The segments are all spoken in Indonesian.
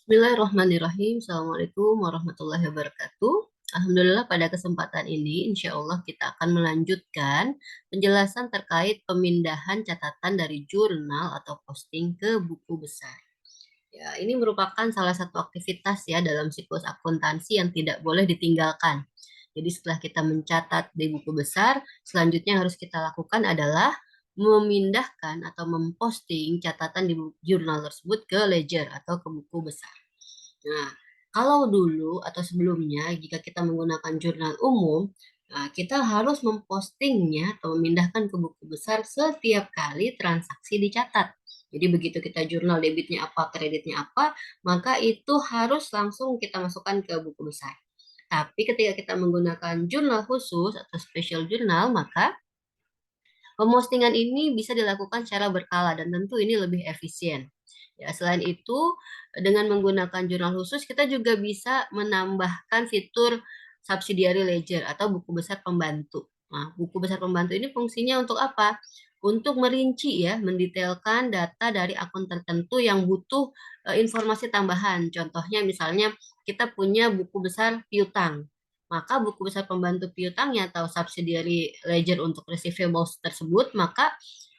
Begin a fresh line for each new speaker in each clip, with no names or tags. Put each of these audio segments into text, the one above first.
Bismillahirrahmanirrahim. Assalamualaikum warahmatullahi wabarakatuh. Alhamdulillah pada kesempatan ini insya Allah kita akan melanjutkan penjelasan terkait pemindahan catatan dari jurnal atau posting ke buku besar. Ya, ini merupakan salah satu aktivitas ya dalam siklus akuntansi yang tidak boleh ditinggalkan. Jadi setelah kita mencatat di buku besar, selanjutnya yang harus kita lakukan adalah memindahkan atau memposting catatan di jurnal tersebut ke ledger atau ke buku besar. Nah, kalau dulu atau sebelumnya, jika kita menggunakan jurnal umum, kita harus mempostingnya atau memindahkan ke buku besar setiap kali transaksi dicatat. Jadi begitu kita jurnal debitnya apa, kreditnya apa, maka itu harus langsung kita masukkan ke buku besar. Tapi ketika kita menggunakan jurnal khusus atau special journal, maka pemustingan ini bisa dilakukan secara berkala dan tentu ini lebih efisien. Ya, selain itu, dengan menggunakan jurnal khusus, kita juga bisa menambahkan fitur subsidiary ledger atau buku besar pembantu. Nah, buku besar pembantu ini fungsinya untuk apa? Untuk merinci ya, mendetailkan data dari akun tertentu yang butuh informasi tambahan. Contohnya misalnya kita punya buku besar piutang. Maka buku besar pembantu piutangnya atau subsidiary ledger untuk receivables tersebut maka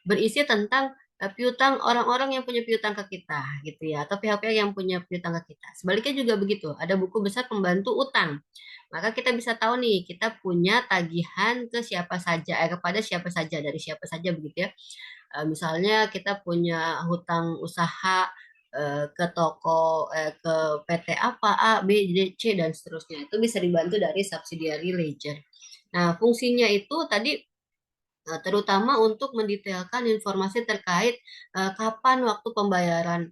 berisi tentang piutang orang-orang yang punya piutang ke kita gitu ya atau pihak-pihak yang punya piutang ke kita. Sebaliknya juga begitu, ada buku besar pembantu utang. Maka kita bisa tahu nih kita punya tagihan ke siapa saja kepada siapa saja dari siapa saja begitu ya. Misalnya kita punya hutang usaha ke toko ke PT apa A B D C dan seterusnya itu bisa dibantu dari subsidiary ledger. Nah, fungsinya itu tadi terutama untuk mendetailkan informasi terkait kapan waktu pembayaran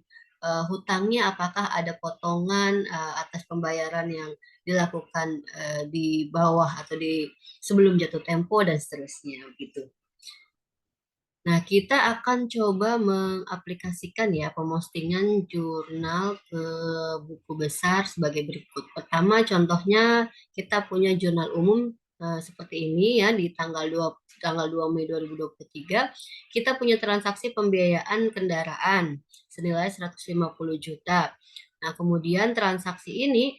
hutangnya, apakah ada potongan atas pembayaran yang dilakukan di bawah atau di sebelum jatuh tempo dan seterusnya gitu. Nah, kita akan coba mengaplikasikan ya pemustingan jurnal ke buku besar sebagai berikut. Pertama, contohnya kita punya jurnal umum seperti ini ya di tanggal 2 Mei 2023 kita punya transaksi pembiayaan kendaraan senilai 150 juta. Nah, kemudian transaksi ini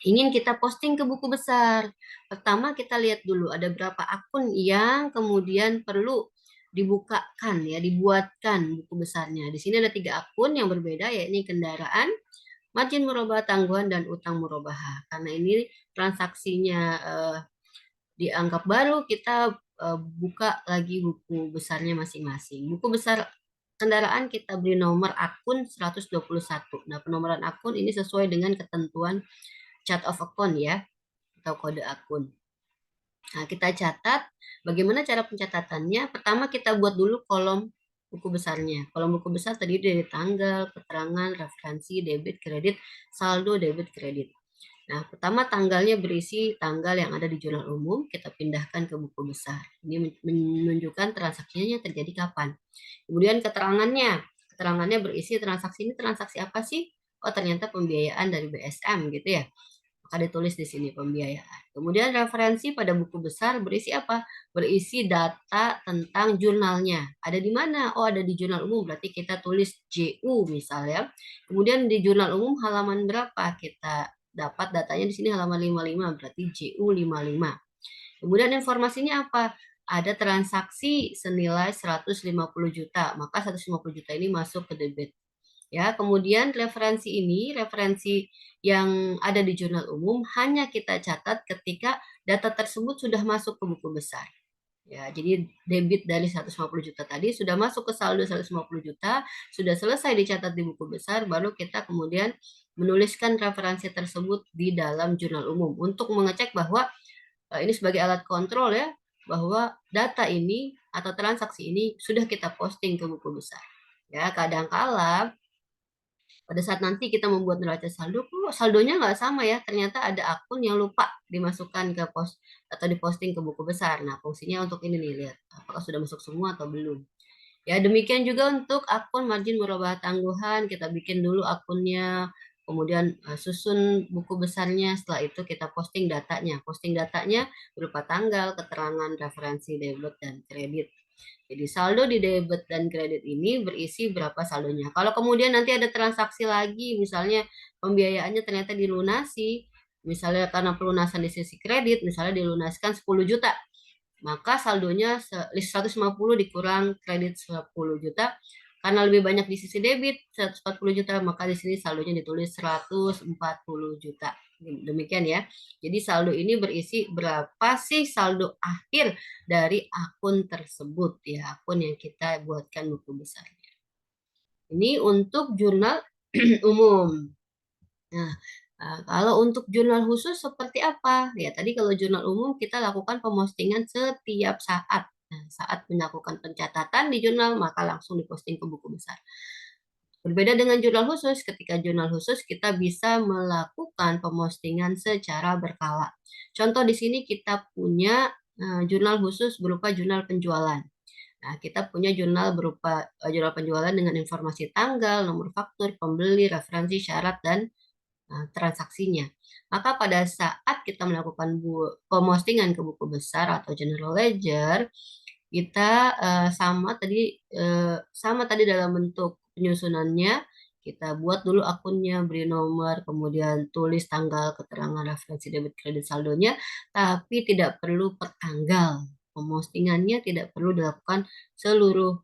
ingin kita posting ke buku besar. Pertama kita lihat dulu ada berapa akun yang kemudian perlu dibukakan ya, dibuatkan buku besarnya. Di sini ada 3 akun yang berbeda yaitu kendaraan, margin murabah tangguhan dan utang murabah. Karena ini transaksinya dianggap baru, kita buka lagi buku besarnya masing-masing. Buku besar kendaraan kita beri nomor akun 121. Nah, penomoran akun ini sesuai dengan ketentuan chart of account ya atau kode akun. Nah, kita catat bagaimana cara pencatatannya. Pertama kita buat dulu kolom buku besarnya. Kolom buku besar terdiri dari tanggal, keterangan, referensi, debit, kredit, saldo, debit, kredit. Nah, pertama tanggalnya berisi tanggal yang ada di jurnal umum, kita pindahkan ke buku besar. Ini menunjukkan transaksinya yang terjadi kapan. Kemudian keterangannya berisi transaksi ini transaksi apa sih? Oh, ternyata pembiayaan dari BSM gitu ya. Maka ditulis di sini pembiayaan. Kemudian referensi pada buku besar berisi apa? Berisi data tentang jurnalnya. Ada di mana? Oh, ada di jurnal umum. Berarti kita tulis JU misalnya. Kemudian di jurnal umum halaman berapa? Kita dapat datanya di sini halaman 55, berarti JU 55. Kemudian informasinya apa? Ada transaksi senilai 150 juta, maka 150 juta ini masuk ke debit. Ya, kemudian referensi yang ada di jurnal umum hanya kita catat ketika data tersebut sudah masuk ke buku besar. Ya, jadi debit dari 150 juta tadi sudah masuk ke saldo 150 juta, sudah selesai dicatat di buku besar, baru kita kemudian menuliskan referensi tersebut di dalam jurnal umum untuk mengecek bahwa ini sebagai alat kontrol ya, bahwa data ini atau transaksi ini sudah kita posting ke buku besar. Ya, kadangkala pada saat nanti kita membuat neraca saldo, kok saldonya nggak sama ya? Ternyata ada akun yang lupa dimasukkan ke pos atau diposting ke buku besar. Nah, fungsinya untuk ini nih, lihat apakah sudah masuk semua atau belum. Ya, demikian juga untuk akun margin merubah tangguhan, kita bikin dulu akunnya, kemudian susun buku besarnya, setelah itu kita posting datanya. Posting datanya berupa tanggal, keterangan, referensi debit dan kredit. Jadi saldo di debit dan kredit ini berisi berapa saldonya. Kalau kemudian nanti ada transaksi lagi, misalnya pembiayaannya ternyata dilunasi, misalnya karena pelunasan di sisi kredit, misalnya dilunaskan 10 juta, maka saldonya 150 dikurang kredit 10 juta. Karena lebih banyak di sisi debit 140 juta, maka di sini saldonya ditulis 140 juta. Demikian ya. Jadi saldo ini berisi berapa sih saldo akhir dari akun tersebut ya, akun yang kita buatkan buku besarnya. Ini untuk jurnal umum. Nah, kalau untuk jurnal khusus seperti apa? Ya, tadi kalau jurnal umum kita lakukan pemostingan setiap saat. Nah, saat melakukan pencatatan di jurnal, maka langsung diposting ke buku besar. Berbeda dengan jurnal khusus, ketika jurnal khusus kita bisa melakukan pemostingan secara berkala. Contoh di sini kita punya jurnal khusus berupa jurnal penjualan. Nah, kita punya jurnal berupa jurnal penjualan dengan informasi tanggal, nomor faktur, pembeli, referensi, syarat, dan transaksinya. Maka pada saat kita melakukan pemostingan ke buku besar atau general ledger, kita sama tadi dalam bentuk penyusunannya. Kita buat dulu akunnya, beri nomor, kemudian tulis tanggal, keterangan referensi debit kredit saldonya, tapi tidak perlu per tanggal. Pemostingannya tidak perlu dilakukan seluruh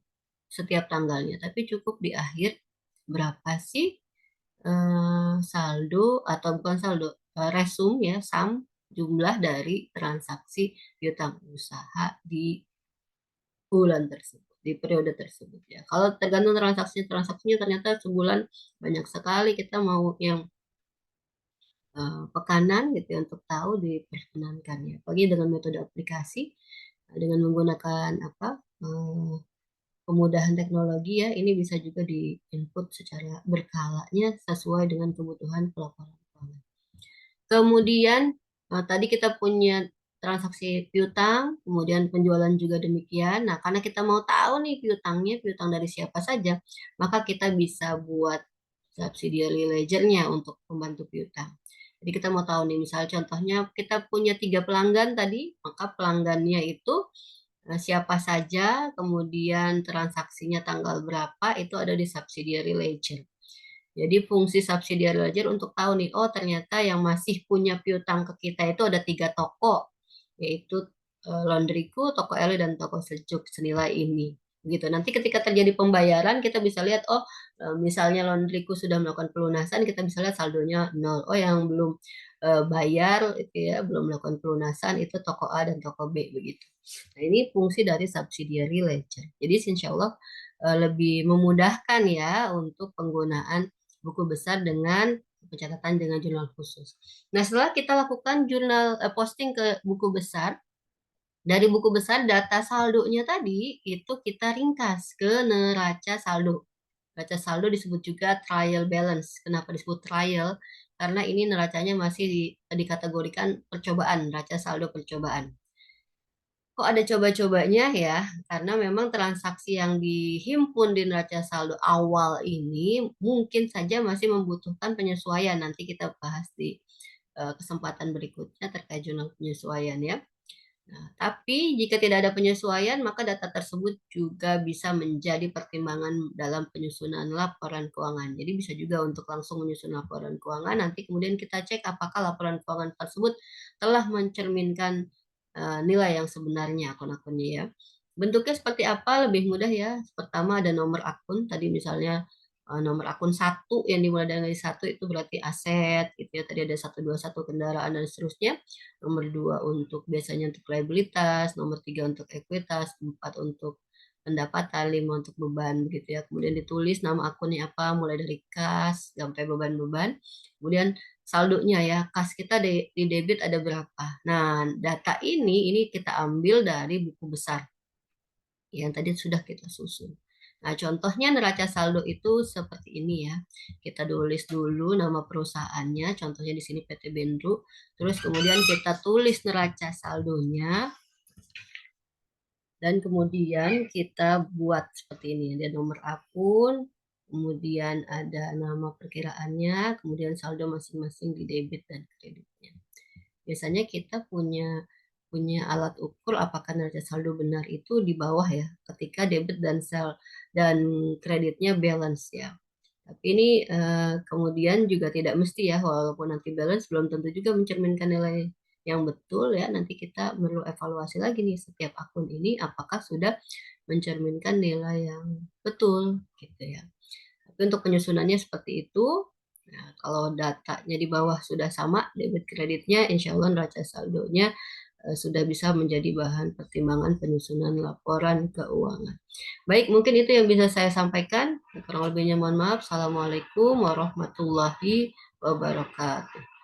setiap tanggalnya, tapi cukup di akhir berapa sih saldo atau bukan saldo, resum ya, sum jumlah dari transaksi piutang usaha di bulan tersebut, di periode tersebut ya. Kalau tergantung transaksinya ternyata sebulan banyak sekali, kita mau yang pekanan gitu ya, untuk tahu diperkenankan ya. Apalagi dengan metode aplikasi dengan menggunakan apa kemudahan teknologi ya, ini bisa juga di input secara berkalanya sesuai dengan kebutuhan pelaporan keuangan. Kemudian tadi kita punya transaksi piutang, kemudian penjualan juga demikian. Nah, karena kita mau tahu nih piutangnya, piutang dari siapa saja, maka kita bisa buat subsidiary ledger-nya untuk pembantu piutang. Jadi kita mau tahu nih, misal contohnya kita punya 3 pelanggan tadi, maka pelanggannya itu siapa saja, kemudian transaksinya tanggal berapa, itu ada di subsidiary ledger. Jadi fungsi subsidiary ledger untuk tahu nih, oh ternyata yang masih punya piutang ke kita itu ada 3 toko, yaitu Laundryku, Toko Eli, dan Toko Sejuk senilai ini. Gitu. Nanti ketika terjadi pembayaran kita bisa lihat, oh misalnya Laundryku sudah melakukan pelunasan, kita bisa lihat saldonya 0. Oh yang belum bayar itu ya, belum melakukan pelunasan itu Toko A dan Toko B begitu. Nah, ini fungsi dari subsidiary ledger. Jadi insya Allah lebih memudahkan ya untuk penggunaan buku besar dengan pencatatan dengan jurnal khusus. Nah, setelah kita lakukan jurnal posting ke buku besar, dari buku besar data saldonya tadi itu kita ringkas ke neraca saldo. Neraca saldo disebut juga trial balance. Kenapa disebut trial? Karena ini neracanya masih dikategorikan percobaan, neraca saldo percobaan. Kok ada coba-cobanya ya? Karena memang transaksi yang dihimpun di neraca saldo awal ini mungkin saja masih membutuhkan penyesuaian. Nanti kita bahas di kesempatan berikutnya terkait jurnal penyesuaian ya. Nah, tapi jika tidak ada penyesuaian, maka data tersebut juga bisa menjadi pertimbangan dalam penyusunan laporan keuangan. Jadi bisa juga untuk langsung menyusun laporan keuangan, nanti kemudian kita cek apakah laporan keuangan tersebut telah mencerminkan nilai yang sebenarnya akun-akunnya ya. Bentuknya seperti apa? Lebih mudah ya. Pertama ada nomor akun, tadi misalnya nomor akun 1 yang dimulai dari 1 itu berarti aset gitu ya. Tadi ada 121 kendaraan dan seterusnya. Nomor 2 untuk biasanya untuk liabilitas, nomor 3 untuk ekuitas, 4 untuk pendapatan, 5 untuk beban begitu ya. Kemudian ditulis nama akunnya apa, mulai dari kas sampai beban-beban. Kemudian saldonya ya, kas kita di debit ada berapa. Nah, data ini kita ambil dari buku besar yang tadi sudah kita susun. Nah, contohnya neraca saldo itu seperti ini ya. Kita tulis dulu nama perusahaannya, contohnya di sini PT Benru. Terus kemudian kita tulis neraca saldonya. Dan kemudian kita buat seperti ini. Ada nomor akun, kemudian ada nama perkiraannya, kemudian saldo masing-masing di debit dan kreditnya. Biasanya kita punya punya alat ukur apakah neraca saldo benar itu di bawah ya, ketika debit dan kreditnya balance ya. Tapi ini kemudian juga tidak mesti ya, walaupun nanti balance belum tentu juga mencerminkan nilai yang betul ya. Nanti kita perlu evaluasi lagi nih setiap akun ini apakah sudah mencerminkan nilai yang betul gitu ya. Tapi untuk penyusunannya seperti itu. Nah, kalau datanya di bawah sudah sama debit kreditnya, insya Allah neraca saldonya sudah bisa menjadi bahan pertimbangan penyusunan laporan keuangan. Baik, mungkin itu yang bisa saya sampaikan. Kurang lebihnya mohon maaf. Assalamualaikum warahmatullahi wabarakatuh.